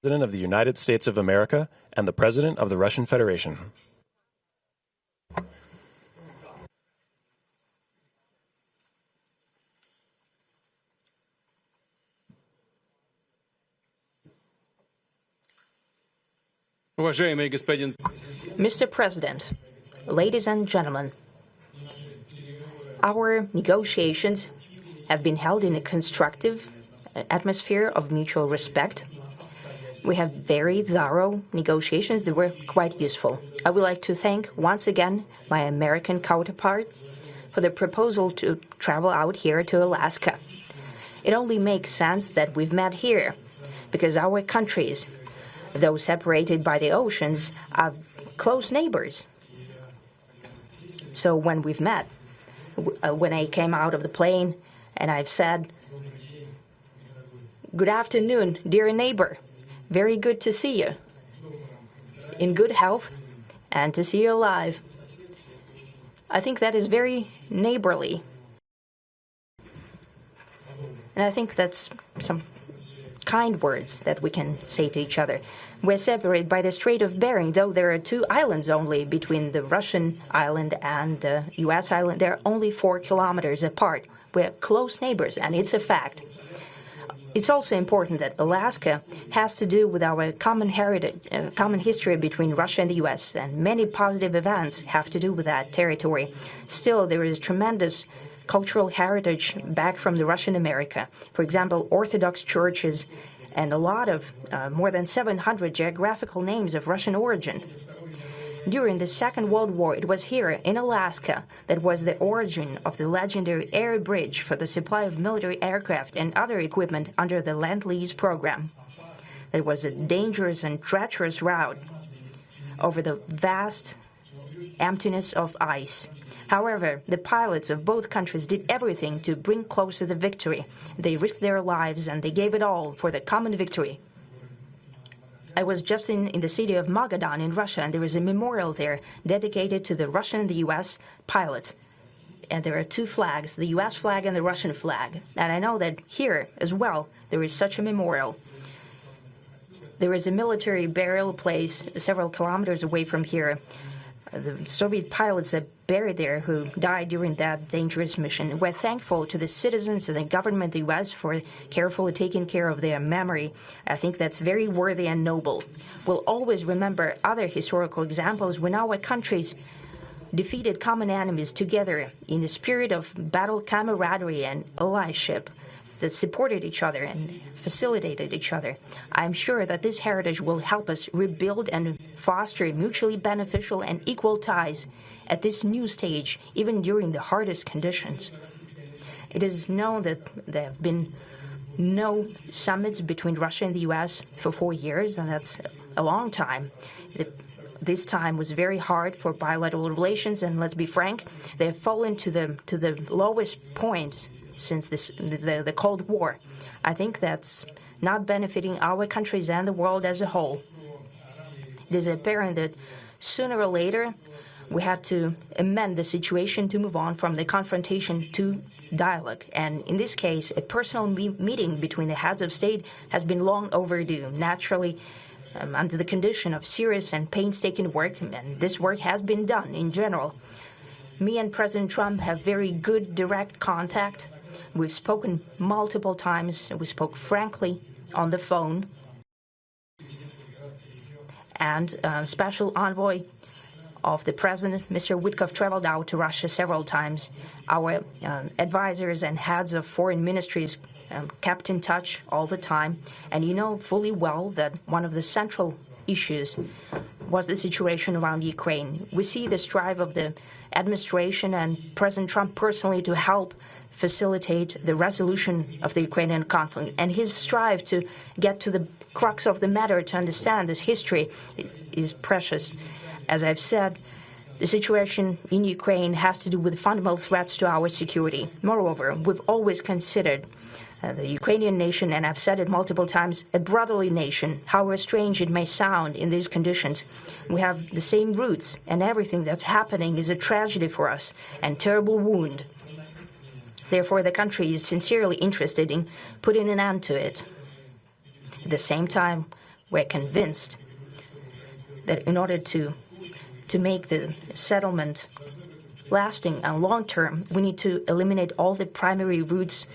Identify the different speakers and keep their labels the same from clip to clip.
Speaker 1: President of the United States of America and the President of the Russian Federation.
Speaker 2: Mr. President, ladies and gentlemen, our negotiations have been held in a constructive atmosphere of mutual respect. We have very thorough negotiations that were quite useful. I would like to thank once again my American counterpart for the proposal to travel out here to Alaska. It only makes sense that we've met here because our countries, though separated by the oceans, are close neighbors. So when we've met, when I came out of the plane and I've said, "Good afternoon, dear neighbor. Very good to see you. In good health and to see you alive." I think that is very neighborly. And I think that's some kind words that we can say to each other. We're separated by the Strait of Bering, though there are 2 islands only between the Russian island and the U.S. island. They're only 4 kilometers apart. We're close neighbors, and it's a fact. It's also important that Alaska has to do with our common heritage, common history between Russia and the U.S., and many positive events have to do with that territory. Still, there is tremendous cultural heritage back from the Russian America. For example, Orthodox churches and a lot of, more than 700 geographical names of Russian origin. During the Second World War, it was here in Alaska that was the origin of the legendary air bridge for the supply of military aircraft and other equipment under the Lend-Lease program. It was a dangerous and treacherous route over the vast emptiness of ice. However, the pilots of both countries did everything to bring closer the victory. They risked their lives and they gave it all for the common victory. I was just in the city of Magadan in Russia, and there is a memorial there dedicated to the Russian and the U.S. pilots. And there are 2 flags, the U.S. flag and the Russian flag. And I know that here as well there is such a memorial. There is a military burial place several kilometers away from here. The Soviet pilots that buried there who died during that dangerous mission. We're thankful to the citizens and the government of the U.S. for carefully taking care of their memory. I think that's very worthy and noble. We'll always remember other historical examples when our countries defeated common enemies together in the spirit of battle camaraderie and allyship that supported each other and facilitated each other. I'm sure that this heritage will help us rebuild and foster mutually beneficial and equal ties at this new stage, even during the hardest conditions. It is known that there have been no summits between Russia and the U.S. for 4 years, and that's a long time. This time was very hard for bilateral relations, and let's be frank, they have fallen to the lowest point since the Cold War. I think that's not benefiting our countries and the world as a whole. It is apparent that sooner or later we had to amend the situation to move on from the confrontation to dialogue. And in this case, a personal meeting between the heads of state has been long overdue, naturally under the condition of serious and painstaking work, and this work has been done in general. Me and President Trump have very good direct contact. We've spoken multiple times. We spoke frankly on the phone. And Special Envoy of the President, Mr. Witkoff, traveled out to Russia several times. Our advisors and heads of foreign ministries kept in touch all the time. And you know fully well that one of the central issues was the situation around Ukraine. We see the strive of the administration and President Trump personally to help facilitate the resolution of the Ukrainian conflict. And his strive to get to the crux of the matter, to understand this history, is precious. As I've said, the situation in Ukraine has to do with fundamental threats to our security. Moreover, we've always considered the Ukrainian nation, and I've said it multiple times, a brotherly nation, however strange it may sound in these conditions. We have the same roots, and everything that's happening is a tragedy for us and terrible wound. Therefore, the country is sincerely interested in putting an end to it. At the same time, we're convinced that in order to make the settlement lasting and long-term, we need to eliminate all the primary roots,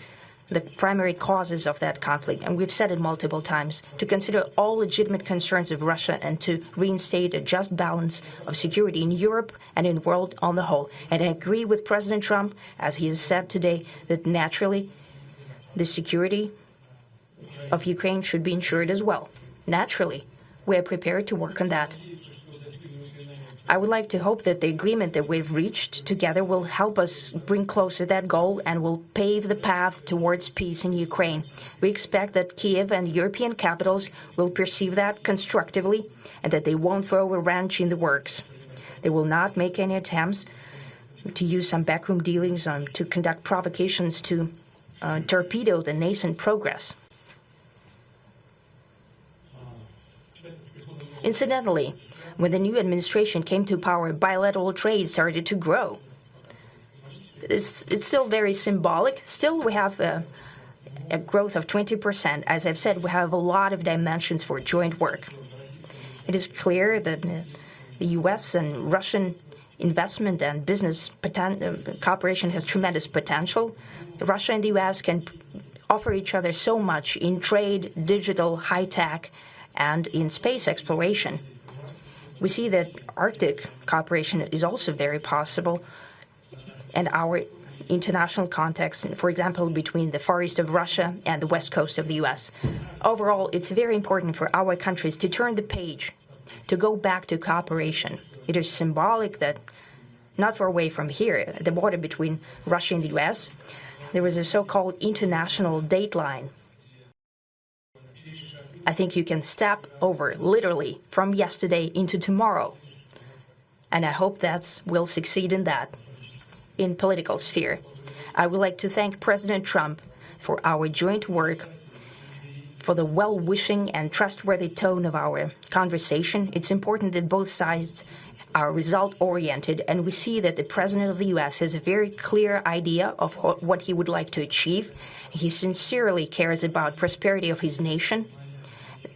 Speaker 2: the primary causes of that conflict. And we've said it multiple times, to consider all legitimate concerns of Russia and to reinstate a just balance of security in Europe and in the world on the whole. And I agree with President Trump, as he has said today, that naturally the security of Ukraine should be ensured as well. Naturally, we are prepared to work on that. I would like to hope that the agreement that we've reached together will help us bring closer that goal and will pave the path towards peace in Ukraine. We expect that Kiev and European capitals will perceive that constructively and that they won't throw a wrench in the works. They will not make any attempts to use some backroom dealings to conduct provocations to torpedo the nascent progress. Incidentally, when the new administration came to power, bilateral trade started to grow. It's still very symbolic. Still, we have a growth of 20%. As I've said, we have a lot of dimensions for joint work. It is clear that the U.S. and Russian investment and business cooperation has tremendous potential. Russia and the U.S. can offer each other so much in trade, digital, high-tech, and in space exploration. We see that Arctic cooperation is also very possible, and our international context, for example, between the far east of Russia and the west coast of the U.S. Overall, it's very important for our countries to turn the page, to go back to cooperation. It is symbolic that not far away from here, at the border between Russia and the U.S., there was a so-called international date line. I think you can step over, literally, from yesterday into tomorrow. And I hope we'll succeed in that, in political sphere. I would like to thank President Trump for our joint work, for the well-wishing and trustworthy tone of our conversation. It's important that both sides are result-oriented, and we see that the President of the U.S. has a very clear idea of what he would like to achieve. He sincerely cares about prosperity of his nation.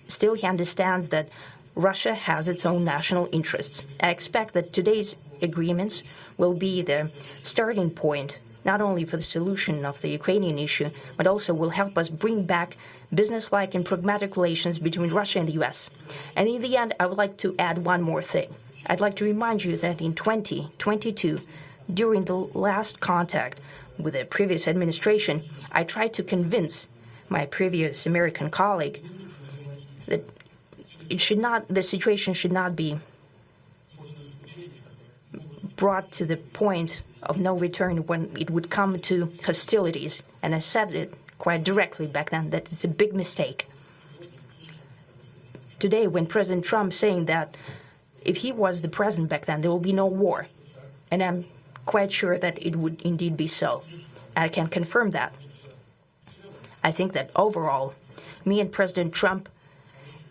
Speaker 2: Still, he understands that Russia has its own national interests. I expect that today's agreements will be the starting point, not only for the solution of the Ukrainian issue, but also will help us bring back businesslike and pragmatic relations between Russia and the U.S. And in the end, I would like to add one more thing. I'd like to remind you that in 2022, during the last contact with the previous administration, I tried to convince my previous American colleague that the situation should not be brought to the point of no return when it would come to hostilities. And I said it quite directly back then that it's a big mistake. Today, when President Trump saying that if he was the president back then, there will be no war. And I'm quite sure that it would indeed be so. I can confirm that. I think that overall, me and President Trump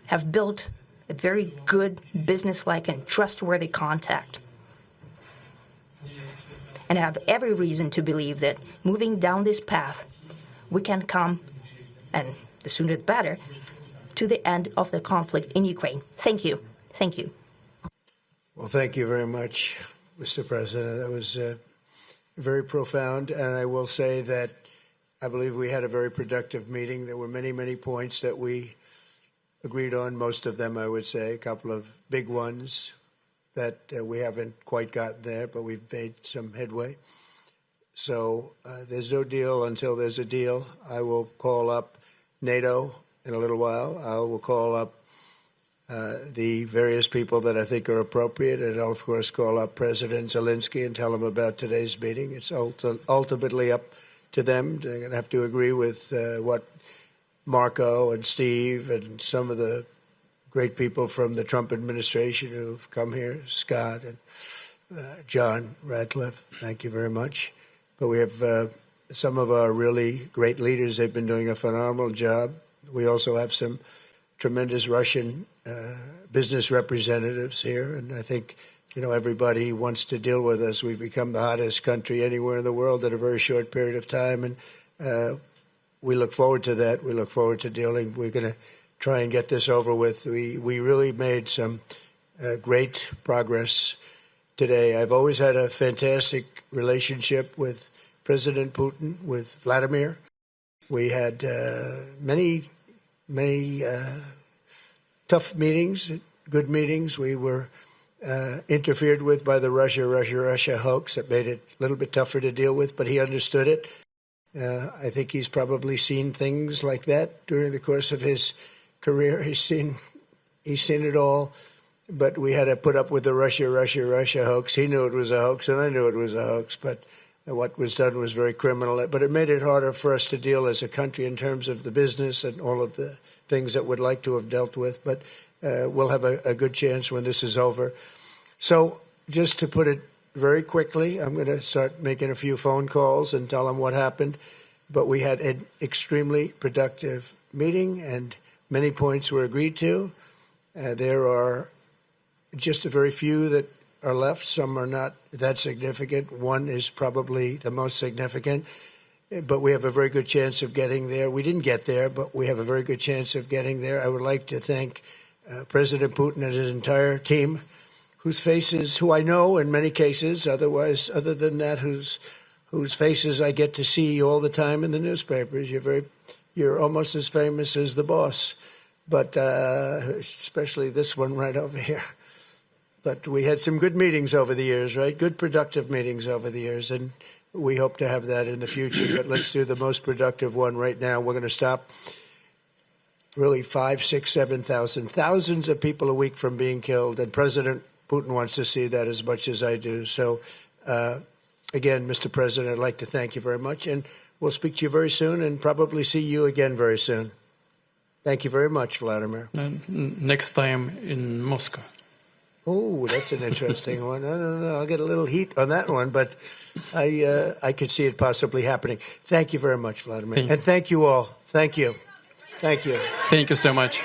Speaker 2: have built a very good, businesslike, and trustworthy contact. And I have every reason to believe that moving down this path, we can come, and the sooner the better, to the end of the conflict in Ukraine. Thank you. Thank you.
Speaker 3: Well, thank you very much, Mr. President. That was very profound. And I will say that I believe we had a very productive meeting. There were many, many points that we agreed on, most of them, I would say, a couple of big ones that we haven't quite gotten there, but we've made some headway. So there's no deal until there's a deal. I will call up NATO in a little while. I will call up the various people that I think are appropriate, and I'll, of course, call up President Zelensky and tell him about today's meeting. It's ultimately up to them. They're going to have to agree with what Marco and Steve and some of the great people from the Trump administration who've come here, Scott and John Radcliffe, thank you very much. But we have some of our really great leaders. They've been doing a phenomenal job. We also have some tremendous Russian business representatives here, and I think, everybody wants to deal with us. We've become the hottest country anywhere in the world in a very short period of time, and we look forward to that. We look forward to dealing. We're going to try and get this over with. We really made some great progress today. I've always had a fantastic relationship with President Putin, with Vladimir. We had many tough meetings, good meetings. We were interfered with by the Russia hoax. That made it a little bit tougher to deal with, but he understood it. I think he's probably seen things like that during the course of his career. He's seen it all, but we had to put up with the Russia hoax. He knew it was a hoax, and I knew it was a hoax, but what was done was very criminal. But it made it harder for us to deal as a country in terms of the business and all of the things that we'd like to have dealt with. But we'll have a good chance when this is over. So just to put it very quickly, I'm going to start making a few phone calls and tell them what happened. But we had an extremely productive meeting, and many points were agreed to. There are just a very few that are left. Some are not that significant. One is probably the most significant. But we have a very good chance of getting there. We didn't get there, but we have a very good chance of getting there. I would like to thank President Putin and his entire team, who I know in many cases, other than that, whose faces I get to see all the time in the newspapers. You're almost as famous as the boss, but especially this one right over here. But we had some good meetings over the years, right? Good, productive meetings over the years, and we hope to have that in the future. But let's do the most productive one right now. We're going to stop really 5, 6, 7,000, thousands of people a week from being killed, and President Putin wants to see that as much as I do. So, again, Mr. President, I'd like to thank you very much, and we'll speak to you very soon and probably see you again very soon. Thank you very much, Vladimir.
Speaker 4: Next time in Moscow.
Speaker 3: Oh, that's an interesting one. I don't know. I'll get a little heat on that one, but I could see it possibly happening. Thank you very much, Vladimir. And thank you all. Thank you. Thank you.
Speaker 4: Thank you so much.